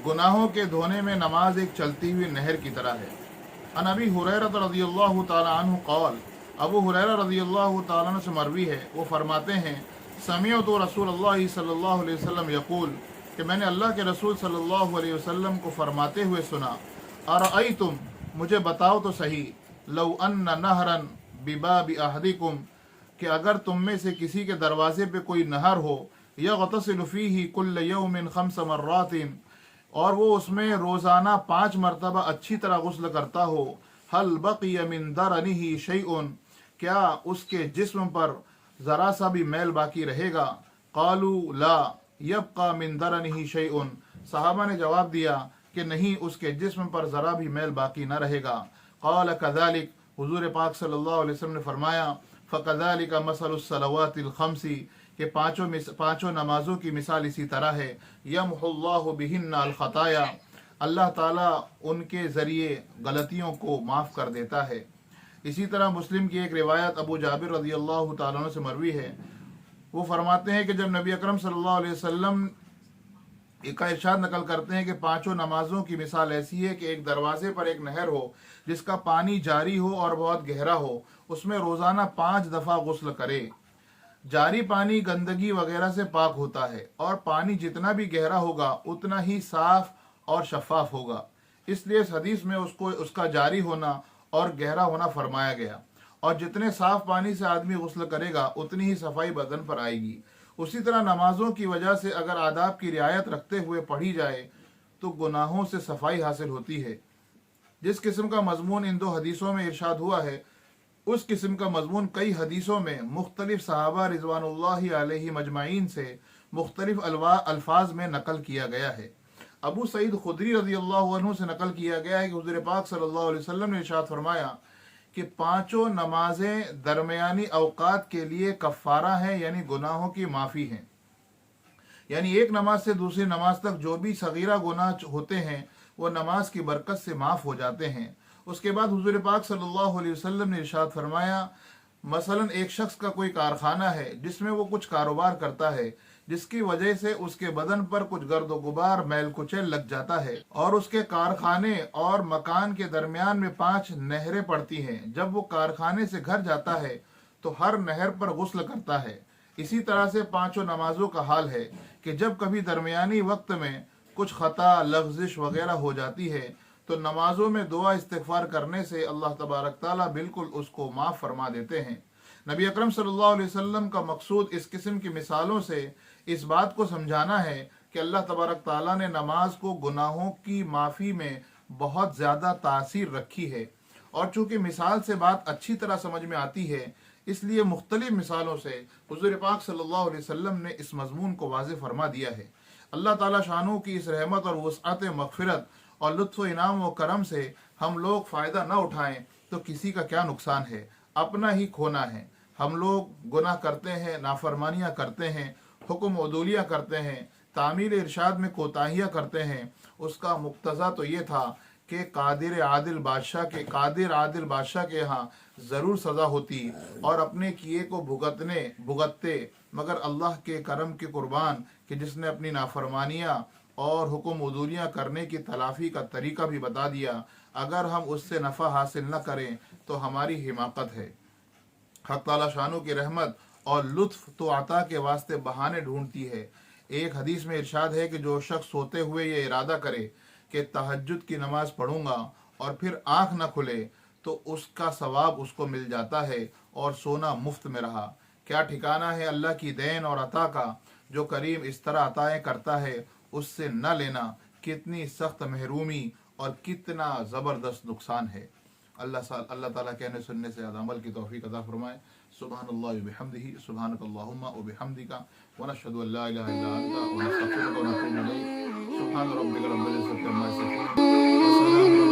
गुनाहों के धोने में नमाज एक चलती हुई नहर की तरह है। अन अबी हुरैरा रज़ियल्लाहु ताला अन्हु क़ाल, अबू हुरैरा रज़ियल्लाहु ताला अन्हु से मरवी है, वो फरमाते हैं समिअतु रसूलुल्लाह सल्लल्लाहु अलैहि वसल्लम यक़ूल, कि मैंने अल्लाह के रसूल सल्लल्लाहु अलैहि वसल्लम को फरमाते हुए सुना, अरअयतुम, मुझे बताओ तो सही, लौ अन्न नहरन बिबाबि अहदिकुम, कि अगर तुम में से किसी के दरवाजे पे कोई नहर हो, यग़तसिलु फ़ीही कुल्ल यौमिन ख़म्स मर्रातिन, और वो उसमें रोज़ाना 5 मरतबा अच्छी तरह गुस्ल करता हो, हल बक़िय मिन दरनिही शैउन, क्या उसके जिस्म पर ज़रा सा भी मैल बाकी रहेगा? क़ालू ला यबक़ा मिन दरनिही शैउन, सहाबा ने जवाब दिया कि नहीं, उसके जिस्म पर ज़रा भी मैल बाकी न रहेगा। क़ाल कज़ालिक, हुज़ूर पाक सल्लल्लाहु अलैहि वसल्लम ने फरमाया, फ़कज़ालिक मसलुस सलवातिल ख़म्सी, कि पाँचों नमाजों की मिसाल इसी तरह है। यमहुल्लाहु बिहिन्ना अल खताया, अल्लाह ताला उनके ज़रिए गलतियों को माफ़ कर देता है। इसी तरह मुस्लिम की एक रिवायत अबू जाबिर रज़ियल्लाहु ताला अन्हु से मरवी है, वो फरमाते हैं कि जब नबी अकरम सल्लल्लाहु अलैहि वसल्लम का इरशाद नकल करते हैं कि पाँचों नमाजों की मिसाल ऐसी है कि एक दरवाजे पर एक नहर हो जिसका पानी जारी हो और बहुत गहरा हो, उसमें रोज़ाना 5 दफ़ा गुस्ल करे। जारी पानी गंदगी वगैरह से पाक होता है और पानी जितना भी गहरा होगा उतना ही साफ और शफाफ होगा, इसलिए इस हदीस में उसका जारी होना और गहरा होना फरमाया गया। और जितने साफ पानी से आदमी गुस्ल करेगा उतनी ही सफाई बदन पर आएगी। उसी तरह नमाजों की वजह से अगर आदाब की रियायत रखते हुए पढ़ी जाए तो गुनाहों से सफाई हासिल होती है। जिस किस्म का मजमून इन 2 हदीसों में इरशाद हुआ है, उस किस्म का मजमून कई हदीसों में मुख्तलिफ सहाबा रिज़वानुल्लाहि अलैहिम अजमाइन से मुख्तलिफ अल्फाज में नकल किया गया है। अबू सईद खुदरी रज़ियल्लाहु अन्हु से नकल किया गया है कि हुज़ूर पाक सल्लल्लाहु अलैहि वसल्लम ने इरशाद फरमाया कि 5 नमाजें दरमियानी औकात के लिए कफ़ारा हैं, यानी गुनाहों की माफ़ी हैं। यानी एक नमाज से दूसरी नमाज तक जो भी सगीरा गुनाह होते हैं वो नमाज की बरकत से माफ़ हो जाते हैं। उसके बाद हुज़ूर पाक सल्लल्लाहु अलैहि वसल्लम ने इरशाद फरमाया, मसलन एक शख्स का कोई कारखाना है जिसमें वो कुछ कारोबार करता है, जिसकी वजह से उसके बदन पर कुछ गर्द गुबार मैल कुचैल लग जाता है, और उसके कारखाने और मकान के दरमियान में 5 नहरें पड़ती हैं। जब वो कारखाने से घर जाता है तो हर नहर पर गुस्ल करता है। इसी तरह से 5 नमाजों का हाल है कि जब कभी दरमियानी वक्त में कुछ खता लफ्ज़िश वगैरह हो जाती है तो नमाजों में दुआ इस्तिग़फ़ार करने से अल्लाह तबारक ताला बिल्कुल उसको माफ़ फरमा देते हैं। नबी अकरम सल्लल्लाहु अलैहि वसल्लम का मकसूद इस किस्म की मिसालों से इस बात को समझाना है कि अल्लाह तबारक ताला ने नमाज को गुनाहों की माफ़ी में बहुत ज़्यादा तासीर रखी है। और चूँकि मिसाल से बात अच्छी तरह समझ में आती है, इसलिए मुख्तलिफ मिसालों से हुज़ूर पाक सल्लल्लाहु अलैहि वसल्लम ने इस मज़मून को वाज़ेह फरमा दिया है। अल्लाह ताला शानों की इस रहमत और वुसअत मग़फ़िरत और लुत्फ़ इनाम व करम से हम लोग फ़ायदा न उठाएं तो किसी का क्या नुकसान है, अपना ही खोना है। हम लोग गुनाह करते हैं, नाफरमानियाँ करते हैं, हुक्म उदूलियाँ करते हैं, तामील इरशाद में कोताहियाँ करते हैं। उसका मुक्तज़ा तो ये था कि कादिर आदिल बादशाह के यहाँ ज़रूर सज़ा होती और अपने किए को भुगतते, मगर अल्लाह के करम के कुर्बान कि जिसने अपनी नाफरमानियाँ और हुक्म उदूलियाँ करने की तलाफ़ी का तरीका भी बता दिया। अगर हम उससे नफ़ा हासिल न करें तो हमारी हिमाकत है। हक़ ताला शानू की रहमत और लुत्फ़ तो अता के वास्ते बहाने ढूंढती है। एक हदीस में इरशाद है कि जो शख्स सोते हुए ये इरादा करे कि तहज्जुद की नमाज पढ़ूंगा और फिर आँख न खुले तो उसका सवाब उसको मिल जाता है और सोना मुफ्त में रहा। क्या ठिकाना है अल्लाह की देन और अता का, जो करीम इस तरह अताएँ करता है उससे न लेना कितनी सख्त महरूमी और कितना ज़बरदस्त नुकसान है। अल्लाह ताला कहने सुनने से अमल की तौफीक अता फरमाए। सुब्हानल्लाहि व बिहम्दिही, सुब्हानकल्लाहुम्मा व बिहम्दिका, व नशहदु अल्ला इलाहा इल्ला अंता व नस्तगफिरुका व नतूबु इलैक। सुब्हान रब्बिका रब्बिल इज़्ज़ति अम्मा यसिफून व सलामुन